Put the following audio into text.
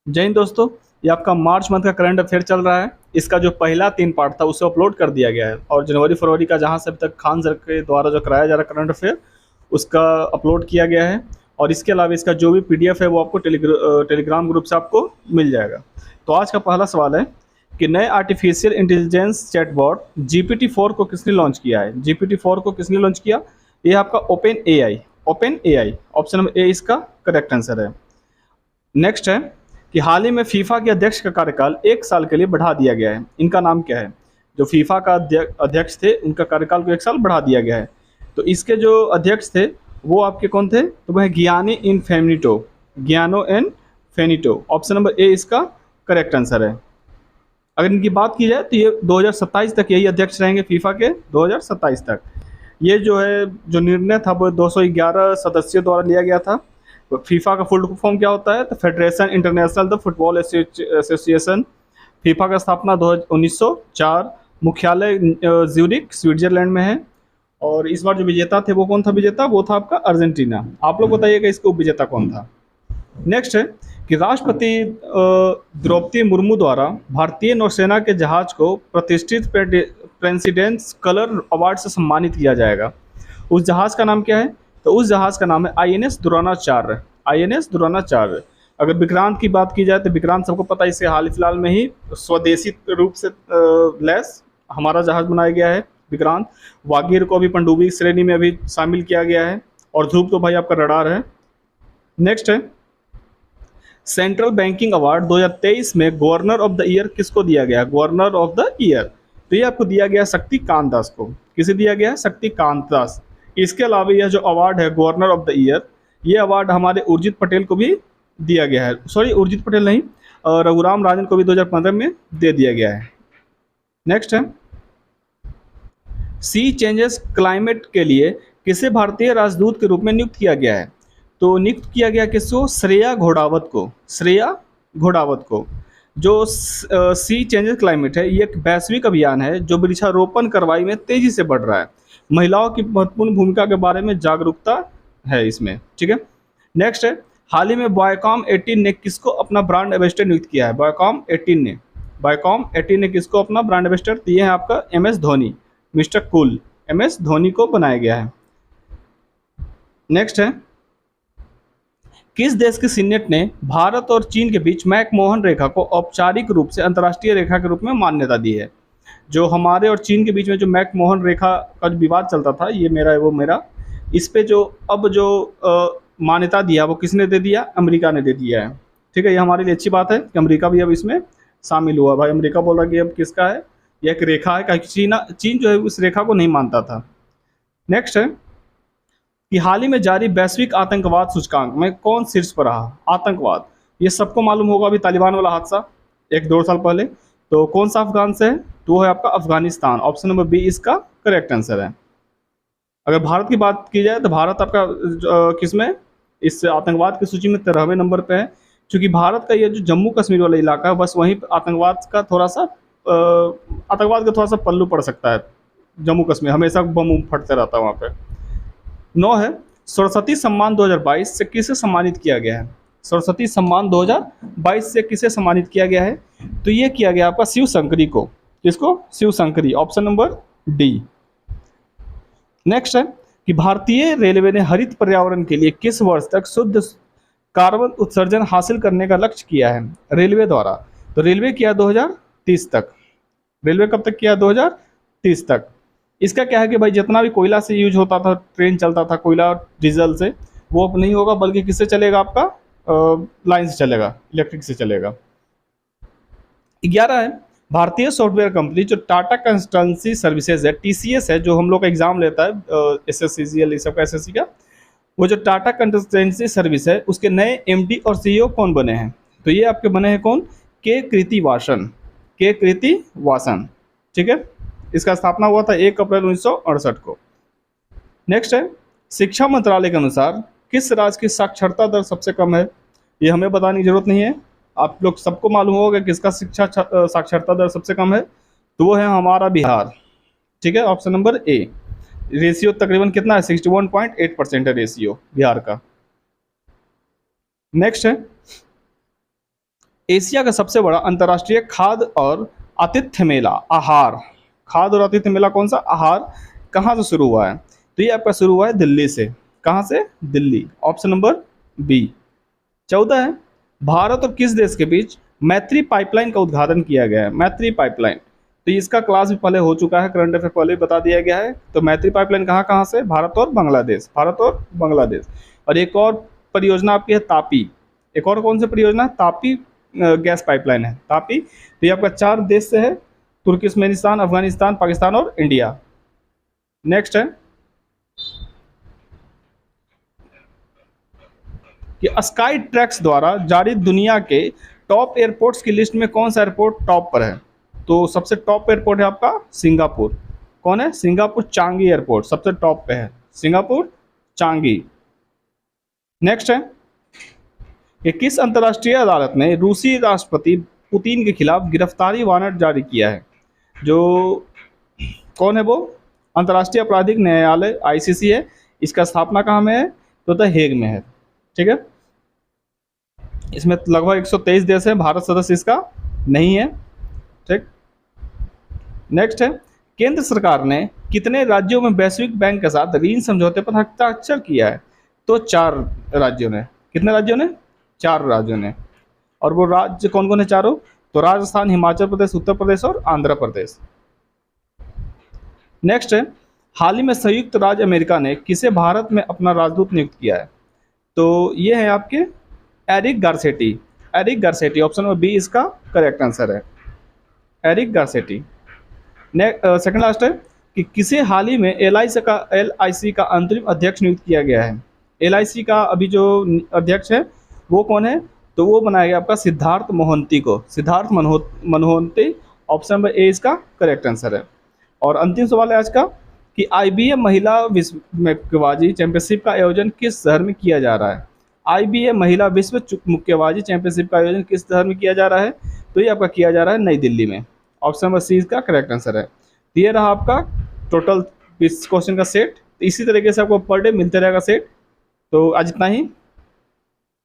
जय हिंद दोस्तों। ये आपका मार्च मंथ का करंट अफेयर चल रहा है। इसका जो पहला 3 पार्ट था उसे अपलोड कर दिया गया है और जनवरी फरवरी का जहां से अभी तक खान सर के द्वारा जो कराया जा रहा है करंट अफेयर उसका अपलोड किया गया है। और इसके अलावा इसका जो भी पीडीएफ है वो आपको टेलीग्राम ग्रुप से आपको मिल जाएगा। तो आज का पहला सवाल है कि नए आर्टिफिशियल इंटेलिजेंस चैटबॉट GPT-4 को किसने लॉन्च किया है। GPT-4 को किसने लॉन्च किया? ये आपका open AI option number A इसका करेक्ट आंसर है। नेक्स्ट है कि हाल ही में फीफा के अध्यक्ष का कार्यकाल 1 साल के लिए बढ़ा दिया गया है। इनका नाम क्या है? जो फीफा का अध्यक्ष थे उनका कार्यकाल को 1 साल बढ़ा दिया गया है। तो इसके जो अध्यक्ष थे वो आपके कौन थे? तो वह गियानो एन फेनिटो ऑप्शन नंबर ए इसका करेक्ट आंसर है। अगर इनकी बात की जाए तो ये 2027 तक यही अध्यक्ष रहेंगे फीफा के, 2027 तक। ये जो है जो निर्णय था वो 211 सदस्यों द्वारा लिया गया था। फीफा का फुल फॉर्म क्या होता है? तो federation international the football association. FIFA का स्थापना 1904। मुख्यालय ज्यूरिख स्विट्जरलैंड में है। और इस बार जो विजेता थे वो कौन था? विजेता वो था आपका अर्जेंटीना। आप लोग बताइएगा इसका विजेता कौन था। नेक्स्ट है कि राष्ट्रपति द्रौपदी मुर्मू द्वारा भारतीय नौसेना के जहाज को प्रतिष्ठित प्रेसिडेंट्स कलर अवार्ड से सम्मानित किया जाएगा। उस जहाज का नाम क्या है? तो उस जहाज का नाम है INS द्रोणाचार्य। INS द्रोणाचार्य। अगर विक्रांत की बात की जाए तो विक्रांत सबको पता है, इसे हाल फिलहाल में ही स्वदेशी रूप से लैस हमारा जहाज बनाया गया है विक्रांत। वागीर को अभी पनडुब्बी श्रेणी में अभी शामिल किया गया है। और ध्रुव तो भाई आपका रडार है। नेक्स्ट है सेंट्रल बैंकिंग अवार्ड 2023 में गवर्नर ऑफ द ईयर किसको दिया गया? गवर्नर ऑफ द ईयर तो ये आपको दिया गया शक्तिकांत दास को। किसे दिया गया? शक्तिकांत दास। इसके अलावा यह जो अवार्ड है गवर्नर ऑफ द ईयर, ये अवार्ड हमारे उर्जित पटेल को भी दिया गया है। सॉरी, उर्जित पटेल नहीं, रघुराम राजन को भी 2015 में दे दिया गया है। नेक्स्ट है सी चेंजेस क्लाइमेट के लिए किसे भारतीय राजदूत के रूप में नियुक्त किया गया है? तो नियुक्त किया गया किसको? श्रेया घोड़ावत को। श्रेया घोड़ावत को। जो सी चेंजेस क्लाइमेट है ये एक वैश्विक अभियान है जो वृक्षारोपण कार्रवाई में तेजी से बढ़ रहा है। महिलाओं की महत्वपूर्ण भूमिका के बारे में जागरूकता है इसमें। ठीक है। नेक्स्ट है हाल ही में बायोकॉम 18 ने किसको अपना ब्रांड एम्बेसडर नियुक्त किया है? बायोकॉम 18 ने किसको अपना ब्रांड एम्बेसडर दिए हैं? आपका MS Dhoni, mister cool MS Dhoni को बनाया गया है। नेक्स्ट है किस देश की सीनेट ने भारत और चीन के बीच मैकमोहन रेखा को औपचारिक रूप से अंतर्राष्ट्रीय रेखा के रूप में मान्यता दी है? जो हमारे और चीन के बीच में जो मैकमोहन रेखा का जो विवाद चलता था, ये मेरा है वो मेरा, इस पे जो अब जो मान्यता दिया वो किसने दे दिया? अमेरिका ने दे दिया है। ठीक है, ये हमारे लिए अच्छी बात है कि अमेरिका भी अब इसमें शामिल हुआ। भाई अमेरिका बोल रहा है कि अब किसका है, यह एक रेखा है, क्योंकि चीन जो है उस रेखा को नहीं मानता था। नेक्स्ट है कि हाल ही में जारी वैश्विक आतंकवाद सूचकांक में कौन शीर्ष पर रहा? आतंकवाद, ये सबको मालूम होगा, अभी तालिबान वाला हादसा 1-2 साल पहले। तो कौन सा अफगान से है? तो वो है आपका अफगानिस्तान। ऑप्शन नंबर बी इसका करेक्ट आंसर है। अगर भारत की बात की जाए तो भारत आपका किसमें इस आतंकवाद की सूची में 13वें नंबर पे है। क्योंकि भारत का ये जो जम्मू कश्मीर वाला इलाका है बस वहीं आतंकवाद का थोड़ा सा पल्लू पड़ सकता है। जम्मू कश्मीर हमेशा बम फटते रहता है वहाँ पे। 9 है सरस्वती सम्मान 2022 से किसे सम्मानित किया गया है? सरस्वती सम्मान 2022 से किसे सम्मानित किया गया है? तो ये किया गया आपका शिव शंकरी को। किसको? Shiv Shankari. Option number D. Next है कि भारतीय रेलवे ने हरित पर्यावरण के लिए किस वर्ष तक शुद्ध कार्बन उत्सर्जन हासिल करने का लक्ष्य किया है रेलवे द्वारा? तो रेलवे किया 2030 तक। रेलवे कब तक किया? 2030 तक। इसका क्या है कि भाई जितना भी कोयला से यूज होता था, ट्रेन चलता था कोयला डीजल से, वो अब नहीं होगा, बल्कि किससे चलेगा? आपका लाइन से चलेगा, इलेक्ट्रिक से चलेगा। 11 है भारतीय सॉफ्टवेयर कंपनी जो टाटा कंसल्टेंसी सर्विसेज है, TCS है, जो हम लोग का एग्जाम लेता है SSCGL सब का SSC का, वो जो टाटा कंसल्टेंसी सर्विस है उसके नए MD और CEO कौन बने हैं? तो ये आपके बने हैं कौन? के कृति वासन। ठीक है, इसका स्थापना हुआ था 1 अप्रैल 1968 को। नेक्स्ट है शिक्षा मंत्रालय के अनुसार किस राज्य की साक्षरता दर सबसे कम है? ये हमें बताने की जरूरत नहीं है, आप लोग सबको मालूम होगा किसका साक्षरता दर सबसे कम है। तो वो है हमारा बिहार। ठीक है, ऑप्शन नंबर ए। रेशियो तकरीबन कितना है? 61.8% है रेशियो बिहार का। नेक्स्ट है एशिया का सबसे बड़ा अंतर्राष्ट्रीय खाद्य और आतिथ्य मेला आहार, खाद्य और आतिथ्य मेला कौन सा आहार कहाँ से शुरू हुआ है? तो ये आपका शुरू हुआ है दिल्ली से। कहाँ से? Delhi, option number B. 14 है, भारत और किस देश के बीच मैत्री पाइपलाइन का उद्घाटन किया गया है? मैत्री पाइपलाइन, तो इसका क्लास भी पहले हो चुका है, करंट अफेयर पहले भी बता दिया गया है। तो मैत्री पाइपलाइन कहाँ कहाँ से? भारत और बांग्लादेश, भारत और बांग्लादेश। और एक और परियोजना आपकी है तापी, एक और कौन सी परियोजना? तापी गैस पाइपलाइन है, तापी। तो ये आपका 4 देश से है, तुर्कमेनिस्तान, अफगानिस्तान, पाकिस्तान और इंडिया। नेक्स्ट है कि स्काई ट्रैक्स द्वारा जारी दुनिया के टॉप एयरपोर्ट्स की लिस्ट में कौन सा एयरपोर्ट टॉप पर है? तो सबसे टॉप एयरपोर्ट है आपका सिंगापुर। कौन है? सिंगापुर चांगी एयरपोर्ट सबसे टॉप पे है, सिंगापुर चांगी। नेक्स्ट है कि किस अंतर्राष्ट्रीय अदालत ने रूसी राष्ट्रपति पुतिन के खिलाफ गिरफ्तारी वारंट जारी किया है? जो कौन है वो? अंतर्राष्ट्रीय आपराधिक न्यायालय आईसीसी है। इसका स्थापना कहाँ में है? तो हेग में है। ठीक है, इसमें लगभग 123 देश है, भारत सदस्य इसका नहीं है। ठीक, नेक्स्ट है केंद्र सरकार ने कितने राज्यों में वैश्विक बैंक के साथ ऋण समझौते पर हस्ताक्षर किया है? तो 4 राज्यों ने। कितने राज्यों ने? 4 राज्यों ने। और वो राज्य कौन कौन है चारों? तो राजस्थान, हिमाचल प्रदेश, उत्तर प्रदेश और आंध्र प्रदेश। नेक्स्ट है हाल ही में संयुक्त राज्य अमेरिका ने किसे भारत में अपना राजदूत नियुक्त किया है? तो ये है आपके Eric Garcetti, Eric Garcetti, option number B इसका करेक्ट आंसर है, एरिक गारसेटी। सेकंड लास्ट है कि किसे हाल ही में एलआईसी का अंतरिम अध्यक्ष नियुक्त किया गया है? एलआईसी का अभी जो अध्यक्ष है वो कौन है? तो वो बनाया गया आपका सिद्धार्थ मोहंती को, सिद्धार्थ मनोहंती, ऑप्शन नंबर ए इसका करेक्ट आंसर है। और अंतिम सवाल है आज का कि आईबीए महिला विश्व मुक्केबाजी चैंपियनशिप का आयोजन किस शहर में किया जा रहा है? आईबीए महिला विश्व मुक्केबाजी चैंपियनशिप का आयोजन किस शहर में किया जा रहा है? तो ये आपका किया जा रहा है नई दिल्ली में, ऑप्शन नंबर सी इसका करेक्ट आंसर है। तो ये रहा आपका टोटल 20 क्वेश्चन का सेट। इसी तरीके से आपको पर डे मिलते रहेगा सेट। तो आज इतना ही।